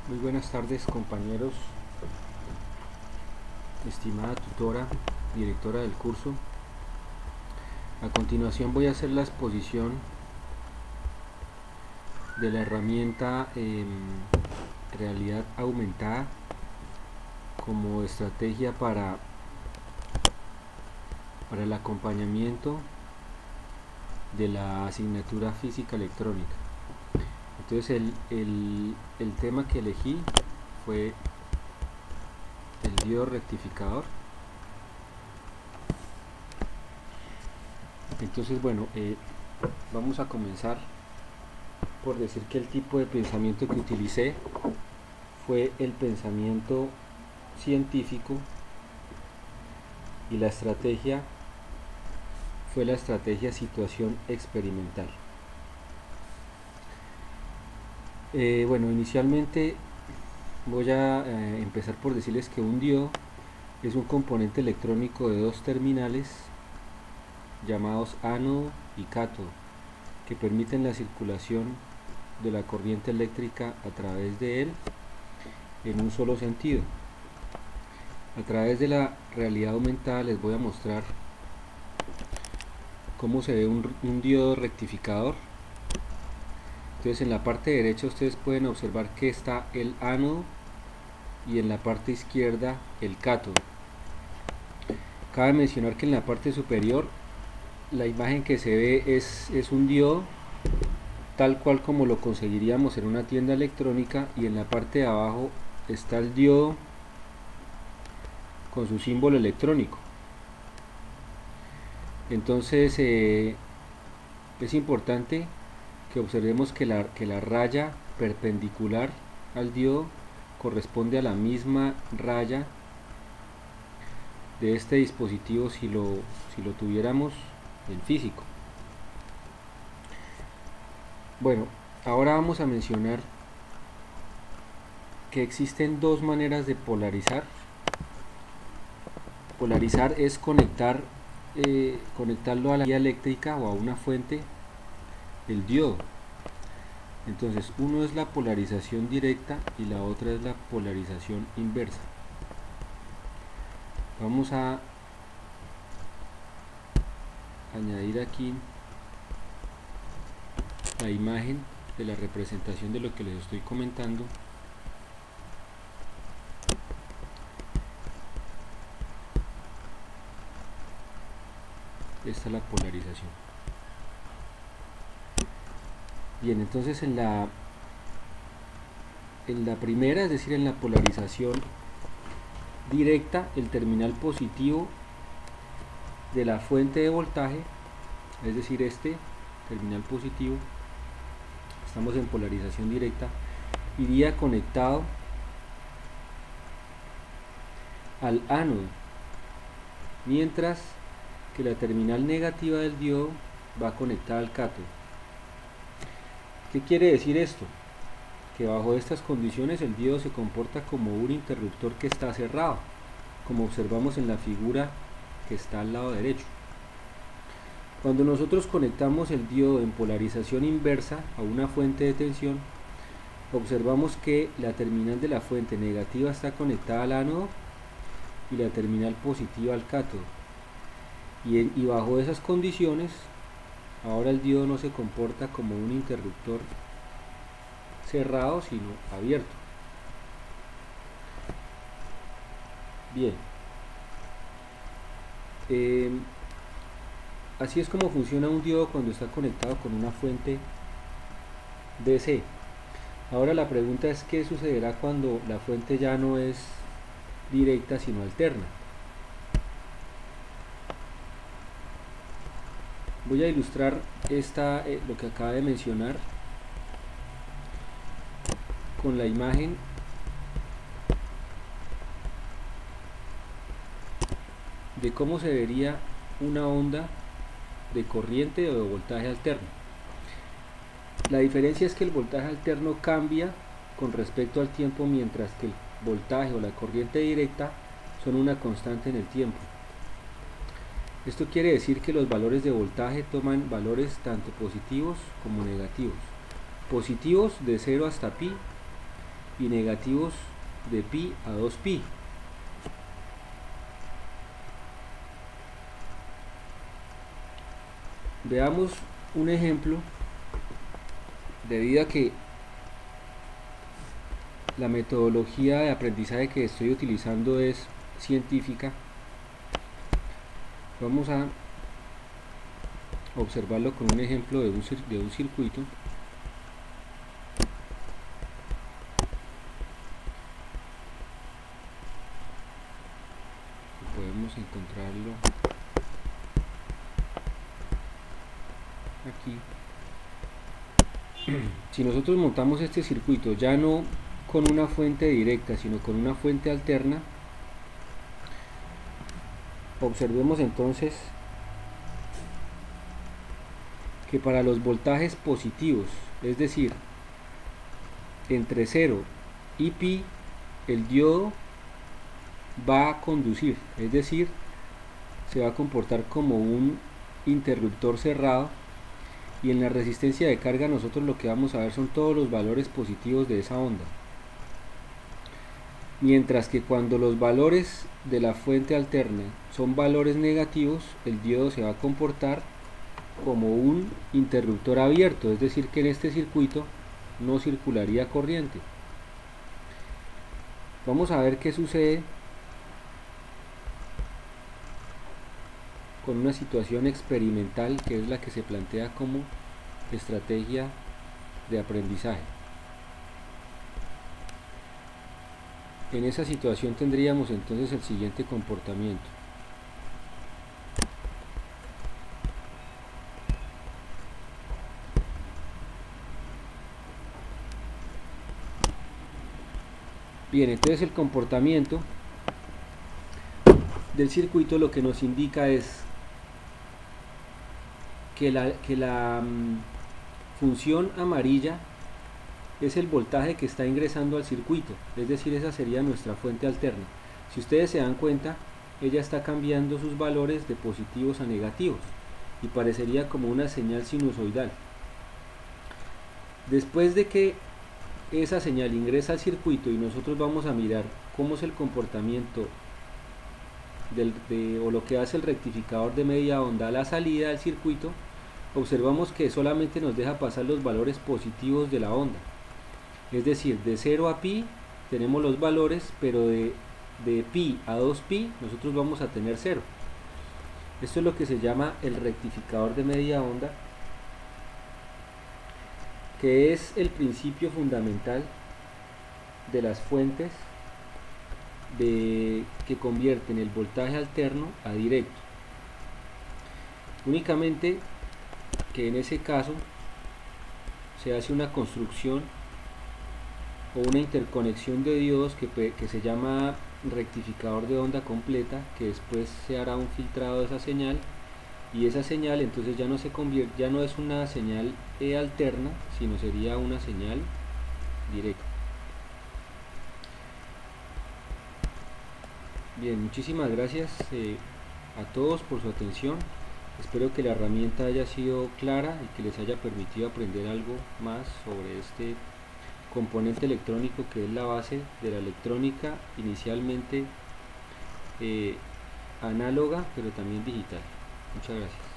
Muy buenas tardes, compañeros, estimada tutora, directora del curso. A continuación voy a hacer la exposición de la herramienta realidad aumentada como estrategia para el acompañamiento de la asignatura física electrónica. Entonces el tema que elegí fue el diodo rectificador. Entonces bueno, vamos a comenzar por decir que el tipo de pensamiento que utilicé fue el pensamiento científico y la estrategia fue la estrategia situación experimental. Bueno, inicialmente voy a empezar por decirles que un diodo es un componente electrónico de dos terminales llamados ánodo y cátodo que permiten la circulación de la corriente eléctrica a través de él en un solo sentido. A través de la realidad aumentada les voy a mostrar cómo se ve un diodo rectificador. Entonces en la parte derecha ustedes pueden observar que está el ánodo y en la parte izquierda el cátodo. Cabe mencionar que en la parte superior la imagen que se ve es un diodo tal cual como lo conseguiríamos en una tienda electrónica, y en la parte de abajo está el diodo con su símbolo electrónico. Entonces es importante que observemos que la raya perpendicular al diodo corresponde a la misma raya de este dispositivo si lo tuviéramos en físico. Bueno, ahora vamos a mencionar que existen dos maneras de polarizar. Polarizar es conectarlo a la guía eléctrica o a una fuente, el diodo. Entonces uno es la polarización directa y la otra es la polarización inversa. Vamos a añadir aquí la imagen de la representación de lo que les estoy comentando. Esta es la polarización. Bien, entonces en la primera, es decir, en la polarización directa, el terminal positivo de la fuente de voltaje, es decir, este terminal positivo, estamos en polarización directa, iría conectado al ánodo, mientras que la terminal negativa del diodo va conectada al cátodo. ¿Qué quiere decir esto? Que bajo estas condiciones el diodo se comporta como un interruptor que está cerrado, como observamos en la figura que está al lado derecho. Cuando nosotros conectamos el diodo en polarización inversa a una fuente de tensión, observamos que la terminal de la fuente negativa está conectada al ánodo y la terminal positiva al cátodo. Y bajo esas condiciones, ahora el diodo no se comporta como un interruptor cerrado, sino abierto. Bien, así es como funciona un diodo cuando está conectado con una fuente DC. Ahora la pregunta es: ¿qué sucederá cuando la fuente ya no es directa sino alterna? Voy a ilustrar lo que acabo de mencionar con la imagen de cómo se vería una onda de corriente o de voltaje alterno. La diferencia es que el voltaje alterno cambia con respecto al tiempo, mientras que el voltaje o la corriente directa son una constante en el tiempo. Esto quiere decir que los valores de voltaje toman valores tanto positivos como negativos. Positivos de 0 hasta pi y negativos de pi a 2pi. Veamos un ejemplo, debido a que la metodología de aprendizaje que estoy utilizando es científica. Vamos a observarlo con un ejemplo de un circuito. Podemos encontrarlo aquí. Si nosotros montamos este circuito ya no con una fuente directa, sino con una fuente alterna, observemos entonces que para los voltajes positivos, es decir, entre 0 y pi, el diodo va a conducir, es decir, se va a comportar como un interruptor cerrado, y en la resistencia de carga nosotros lo que vamos a ver son todos los valores positivos de esa onda. Mientras que cuando los valores de la fuente alterna son valores negativos, el diodo se va a comportar como un interruptor abierto, es decir, que en este circuito no circularía corriente. Vamos a ver qué sucede con una situación experimental que es la que se plantea como estrategia de aprendizaje. En esa situación tendríamos entonces el siguiente comportamiento. Bien, entonces el comportamiento del circuito lo que nos indica es que la función amarilla es el voltaje que está ingresando al circuito, es decir, esa sería nuestra fuente alterna. Si ustedes se dan cuenta, ella está cambiando sus valores de positivos a negativos y parecería como una señal sinusoidal. Después de que esa señal ingresa al circuito y nosotros vamos a mirar cómo es el comportamiento o lo que hace el rectificador de media onda a la salida del circuito, observamos que solamente nos deja pasar los valores positivos de la onda. Es decir, de 0 a pi tenemos los valores, pero de pi a 2pi nosotros vamos a tener 0. Esto es lo que se llama el rectificador de media onda, que es el principio fundamental de las fuentes que convierten el voltaje alterno a directo. Únicamente que en ese caso se hace una construcción o una interconexión de diodos que se llama rectificador de onda completa, que después se hará un filtrado de esa señal, y esa señal entonces ya no se convierte, ya no es una señal alterna, sino sería una señal directa. Bien, muchísimas gracias a todos por su atención. Espero que la herramienta haya sido clara y que les haya permitido aprender algo más sobre este componente electrónico que es la base de la electrónica, inicialmente análoga pero también digital. Muchas gracias.